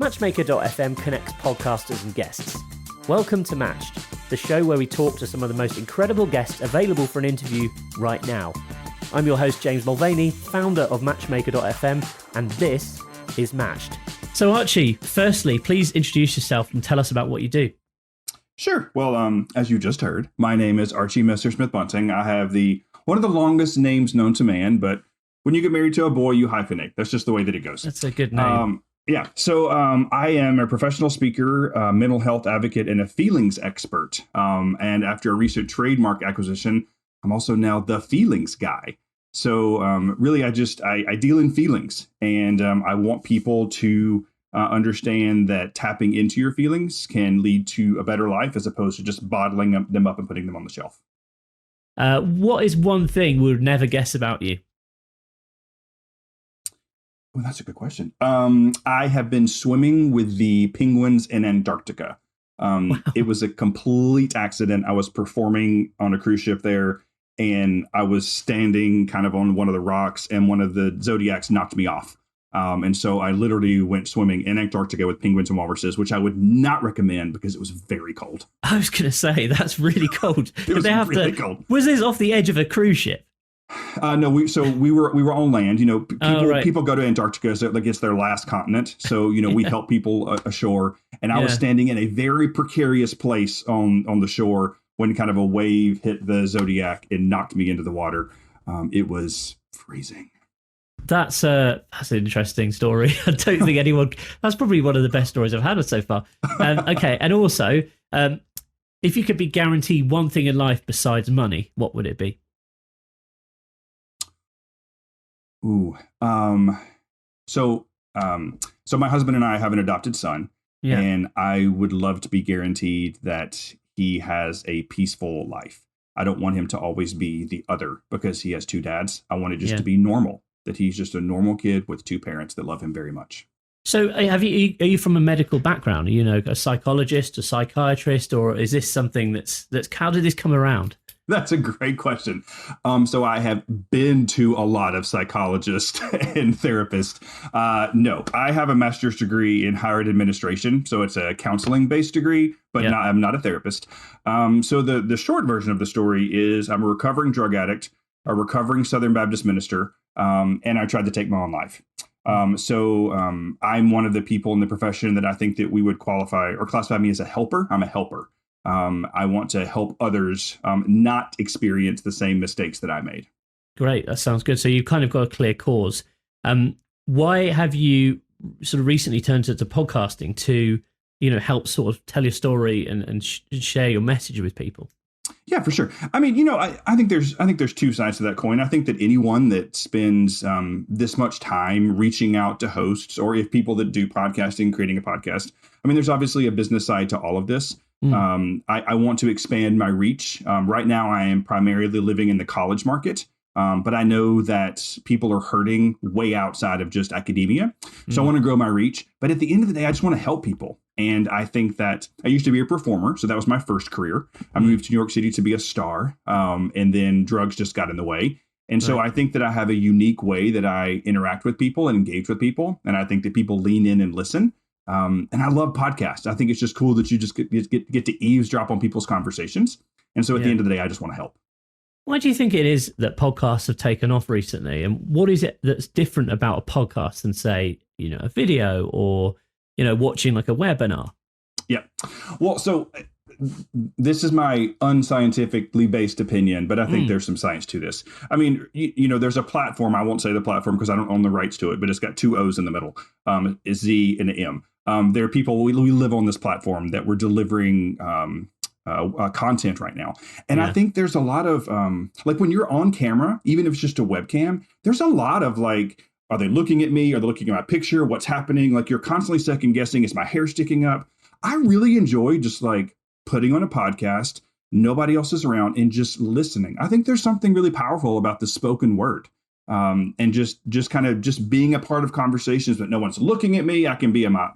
Matchmaker.fm connects podcasters and guests. Welcome to Matched, the show where we talk to some of the most incredible guests available for an interview right now. I'm your host, James Mulvany, founder of Matchmaker.fm, and this is Matched. So Archie, firstly, please introduce yourself and tell us about what you do. Sure. Well, as you just heard, my name is Archie Messersmith-Bunting. I have one of the longest names known to man, but when you get married to a boy, you hyphenate. That's just the way that it goes. That's a good name. Yeah. So I am a professional speaker, mental health advocate, and a feelings expert. And after a recent trademark acquisition, I'm also now the feelings guy. So really, I deal in feelings, and I want people to understand that tapping into your feelings can lead to a better life as opposed to just bottling them up and putting them on the shelf. What is one thing we would never guess about you? Well, that's a good question. I have been swimming with the penguins in Antarctica. Wow. It was a complete accident. I was performing on a cruise ship there, and I was standing kind of on one of the rocks, and one of the zodiacs knocked me off. And so I literally went swimming in Antarctica with penguins and walruses, which I would not recommend because it was very cold. I was going to say, that's really cold. It was really cold. Was this off the edge of a cruise ship? No, we were on land. You know, people go to Antarctica, so like it's their last continent. So we help people ashore, and I was standing in a very precarious place on the shore when kind of a wave hit the Zodiac and knocked me into the water. It was freezing. That's an interesting story. I don't think anyone. That's probably one of the best stories I've had so far. Okay, and also, if you could be guaranteed one thing in life besides money, what would it be? Ooh. So my husband and I have an adopted son, and I would love to be guaranteed that he has a peaceful life. I don't want him to always be the other because he has two dads. I want it just to be normal, that he's just a normal kid with two parents that love him very much. So are you from a medical background? Are you a psychologist, a psychiatrist, or is this something that's how did this come around? That's a great question. So I have been to a lot of psychologists and therapists. No, I have a master's degree in higher ed administration. So it's a counseling based degree, but I'm not a therapist. So the short version of the story is I'm a recovering drug addict, a recovering Southern Baptist minister, and I tried to take my own life. So I'm one of the people in the profession that I think that we would qualify or classify me as a helper. I'm a helper. I want to help others not experience the same mistakes that I made. Great. That sounds good. So you've kind of got a clear cause. Why have you sort of recently turned to podcasting to, help sort of tell your story and share your message with people? Yeah, for sure. I mean, I think there's two sides to that coin. I think that anyone that spends this much time reaching out to hosts, or if people that do podcasting, creating a podcast, I mean, there's obviously a business side to all of this. I want to expand my reach. Right now, I am primarily living in the college market, but I know that people are hurting way outside of just academia. So I want to grow my reach. But at the end of the day, I just want to help people. And I think that I used to be a performer. So that was my first career. I moved to New York City to be a star. And then drugs just got in the way. And so I think that I have a unique way that I interact with people and engage with people. And I think that people lean in and listen. And I love podcasts. I think it's just cool that you just get to eavesdrop on people's conversations. And so at the end of the day, I just want to help. Why do you think it is that podcasts have taken off recently? And what is it that's different about a podcast than, say, a video or, watching like a webinar? Yeah. Well, so this is my unscientifically based opinion, but I think there's some science to this. I mean, there's a platform. I won't say the platform because I don't own the rights to it, but it's got two O's in the middle. It's Z and an M. There are people, we live on this platform that we're delivering content right now. And I think there's a lot of like when you're on camera, even if it's just a webcam, there's a lot of like, are they looking at me? Are they looking at my picture? What's happening? Like you're constantly second guessing. Is my hair sticking up? I really enjoy just like putting on a podcast, nobody else is around, and just listening. I think there's something really powerful about the spoken word. And just kind of just being a part of conversations, but no one's looking at me. I can be in my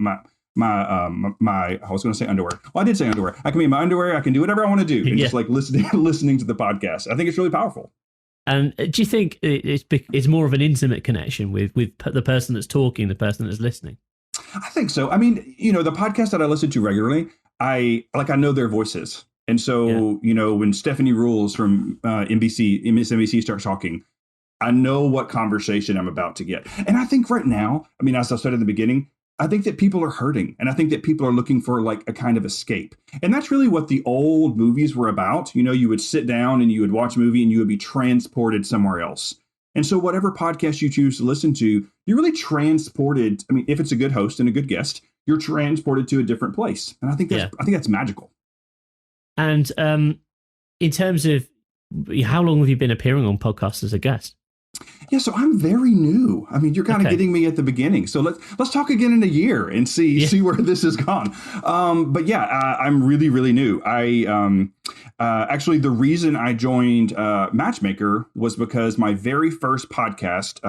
I was going to say underwear. Well, I did say underwear. I can be in my underwear. I can do whatever I want to do. And just like listening to the podcast. I think it's really powerful. And do you think it's more of an intimate connection with the person that's talking, the person that's listening? I think so. I mean, the podcast that I listen to regularly, I know their voices. And so, when Stephanie Rules from MSNBC starts talking, I know what conversation I'm about to get. And I think right now, I mean, as I said in the beginning, I think that people are hurting, and I think that people are looking for like a kind of escape. And that's really what the old movies were about. You would sit down and you would watch a movie and you would be transported somewhere else. And so whatever podcast you choose to listen to, you're really transported. I mean, if it's a good host and a good guest, you're transported to a different place. And I think that's magical. And in terms of how long have you been appearing on podcasts as a guest? Yeah, so I'm very new. I mean, you're kind of getting me at the beginning. So let's talk again in a year and see where this has gone. But yeah, I'm really, really new. I actually, the reason I joined Matchmaker was because my very first podcast,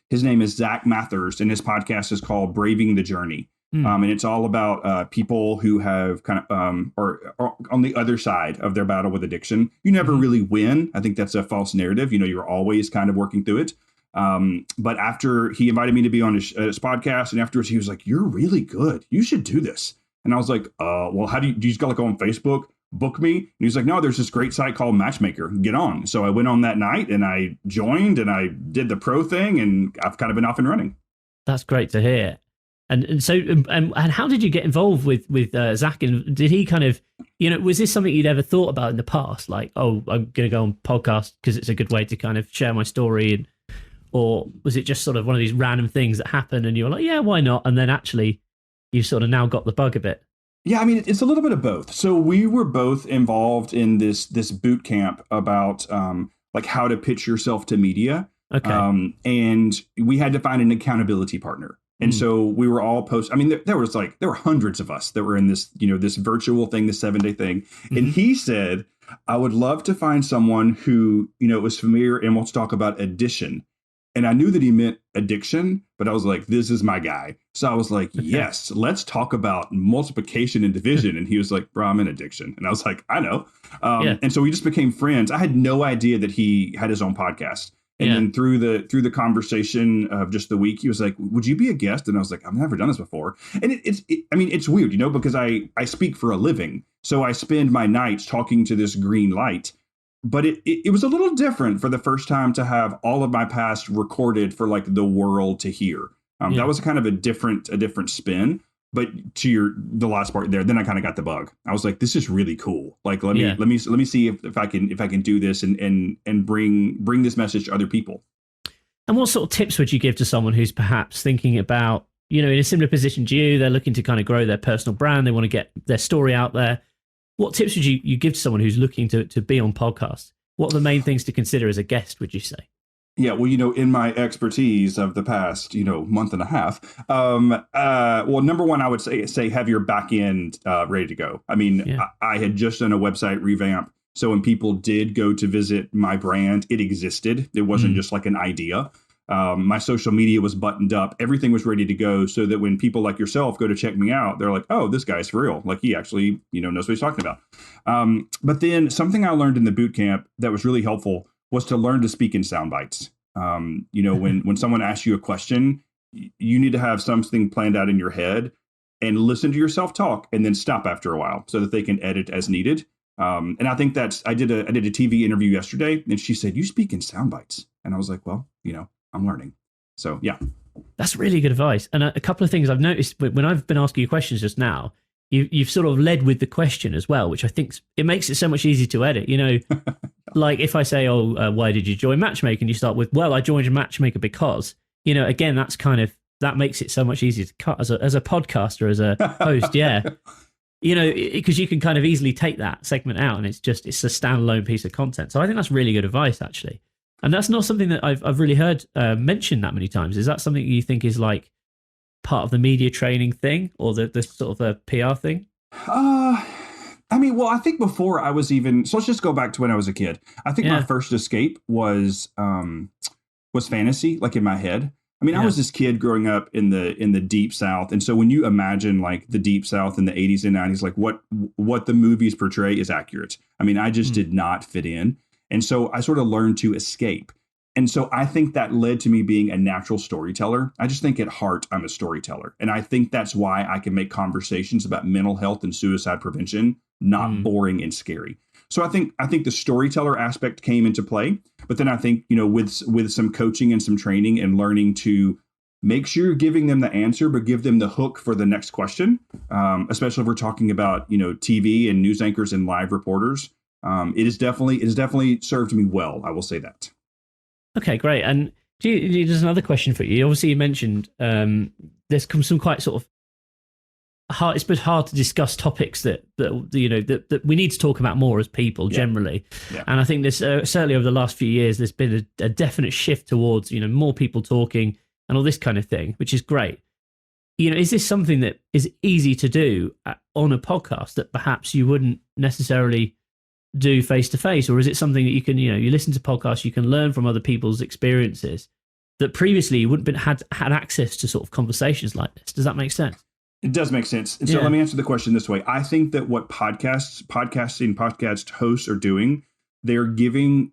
his name is Zach Mathers, and his podcast is called Braving the Journey. And it's all about people who have kind of or on the other side of their battle with addiction. You never really win. I think that's a false narrative. You're always kind of working through it. But after he invited me to be on his podcast, and afterwards he was like, "You're really good. You should do this." And I was like, "Well, how do you just gotta go on Facebook, book me?" And he's like, "No, there's this great site called Matchmaker. Get on." So I went on that night and I joined and I did the pro thing, and I've kind of been off and running. That's great to hear. And so, and how did you get involved with Zach? And did he kind of, was this something you'd ever thought about in the past? Like, oh, I'm going to go on podcast because it's a good way to kind of share my story. Or was it just sort of one of these random things that happen and you were like, yeah, why not? And then actually you sort of now got the bug a bit. Yeah, I mean, it's a little bit of both. So we were both involved in this boot camp about like how to pitch yourself to media. Okay. And we had to find an accountability partner. And so we were all I mean, there were hundreds of us that were in this, this virtual thing, this 7-day thing. And he said, I would love to find someone who, was familiar and wants to talk about addition. And I knew that he meant addiction, but I was like, this is my guy. So I was like, yes, let's talk about multiplication and division. And he was like, bro, I'm in addiction. And I was like, I know. And so we just became friends. I had no idea that he had his own podcast. And then through the conversation of just the week, he was like, would you be a guest? And I was like, I've never done this before. And it's weird, because I speak for a living. So I spend my nights talking to this green light. But it was a little different for the first time to have all of my past recorded for like the world to hear. That was kind of a different spin. But to the last part there, then I kind of got the bug. I was like, this is really cool. Like, let me see if I can do this and bring this message to other people. And what sort of tips would you give to someone who's perhaps thinking about, in a similar position to you, they're looking to kind of grow their personal brand, they want to get their story out there. What tips would you give to someone who's looking to be on podcasts? What are the main things to consider as a guest, would you say? Yeah, well, in my expertise of the past, month and a half, well, number one, I would say have your back end ready to go. I mean, I had just done a website revamp. So when people did go to visit my brand, it existed. It wasn't just like an idea. My social media was buttoned up. Everything was ready to go so that when people like yourself go to check me out, they're like, oh, this guy's for real. Like he actually, knows what he's talking about. But then something I learned in the boot camp that was really helpful was to learn to speak in sound bites. When someone asks you a question, you need to have something planned out in your head and listen to yourself talk and then stop after a while so that they can edit as needed. And I think I did a TV interview yesterday and she said, you speak in sound bites. And I was like, well, I'm learning. So, yeah. That's really good advice. And a couple of things I've noticed when I've been asking you questions just now, you've sort of led with the question as well, which I think it makes it so much easier to edit. Like if I say, why did you join Matchmaker? And you start with, well, I joined Matchmaker because, again, that makes it so much easier to cut as a podcaster, as a host. Yeah. Because you can kind of easily take that segment out and it's a standalone piece of content. So I think that's really good advice, actually. And that's not something that I've really heard mentioned that many times. Is that something you think is like part of the media training thing or the sort of a PR thing? I mean, well, I think before I was even, so let's just go back to when I was a kid. I think my first escape was fantasy, like in my head. I mean, I was this kid growing up in the deep South. And so when you imagine like the deep South in the 80s and 90s, like what the movies portray is accurate. I mean, I just did not fit in. And so I sort of learned to escape. And so I think that led to me being a natural storyteller. I just think at heart, I'm a storyteller. And I think that's why I can make conversations about mental health and suicide prevention not boring and scary. So I think the storyteller aspect came into play. But then I think, with some coaching and some training and learning to make sure you're giving them the answer, but give them the hook for the next question, especially if we're talking about, TV and news anchors and live reporters. It has definitely served me well. I will say that. Okay, great. And there's another question for you. Obviously, you mentioned there's some quite sort of hard. It's been hard to discuss topics that we need to talk about more as people generally. Yeah. And I think there's certainly over the last few years, there's been a definite shift towards more people talking and all this kind of thing, which is great. Is this something that is easy to do on a podcast that perhaps you wouldn't necessarily do face to face, or is it something that you can, you listen to podcasts, you can learn from other people's experiences that previously you wouldn't had access to sort of conversations like this? Does that make sense? It does make sense. And so let me answer the question this way. I think that what podcast hosts are doing, they're giving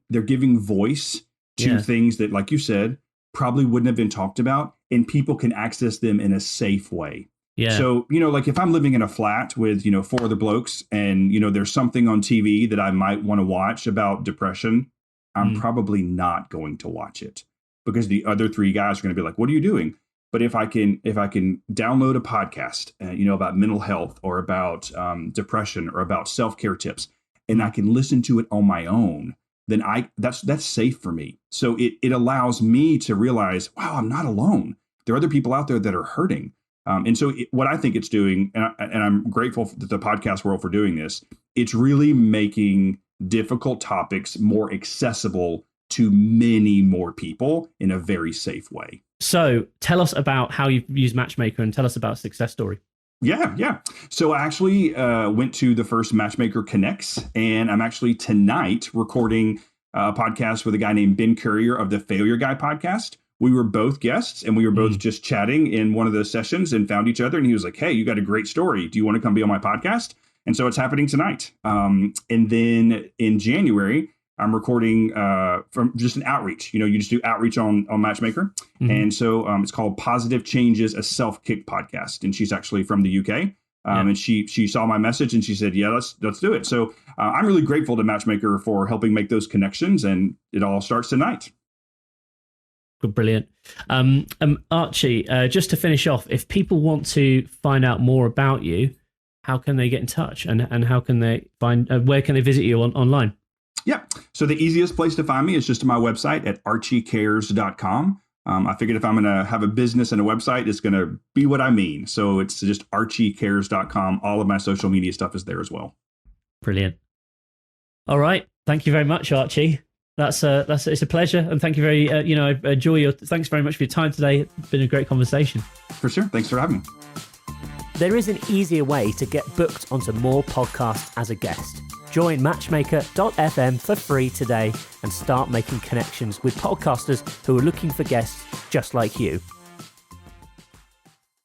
voice to things that, like you said, probably wouldn't have been talked about, and people can access them in a safe way. Yeah. So, like if I'm living in a flat with, 4 other blokes and, there's something on TV that I might want to watch about depression, I'm probably not going to watch it because the other 3 guys are going to be like, what are you doing? But if I can download a podcast, about mental health or about depression or about self-care tips, and I can listen to it on my own, then that's safe for me. So it allows me to realize, wow, I'm not alone. There are other people out there that are hurting. And so what I think it's doing, and I'm grateful to the podcast world for doing this, it's really making difficult topics more accessible to many more people in a very safe way. So tell us about how you've used Matchmaker and tell us about a success story. Yeah. So I actually went to the first Matchmaker Connects, and I'm actually tonight recording a podcast with a guy named Ben Courier of the Failure Guy podcast. We were both guests, and we were both just chatting in one of the sessions and found each other. And he was like, hey, you got a great story. Do you want to come be on my podcast? And so it's happening tonight. And then in January, I'm recording from just an outreach. You just do outreach on Matchmaker. And so it's called Positive Changes, a Self-Kick podcast. And she's actually from the UK. And she saw my message and she said, yeah, let's do it. So I'm really grateful to Matchmaker for helping make those connections. And it all starts tonight. Brilliant. Archie, just to finish off, if people want to find out more about you, how can they get in touch and how can they find, where can they visit you online? Yeah. So the easiest place to find me is just on my website at archiecares.com. I figured if I'm going to have a business and a website, it's going to be what I mean. So it's just archiecares.com. All of my social media stuff is there as well. Brilliant. All right. Thank you very much, Archie. It's a pleasure, and thank you very I enjoy your. Thanks very much for your time today. It's been a great conversation. For sure. Thanks for having me. There is an easier way to get booked onto more podcasts as a guest. Join matchmaker.fm for free today and start making connections with podcasters who are looking for guests just like you.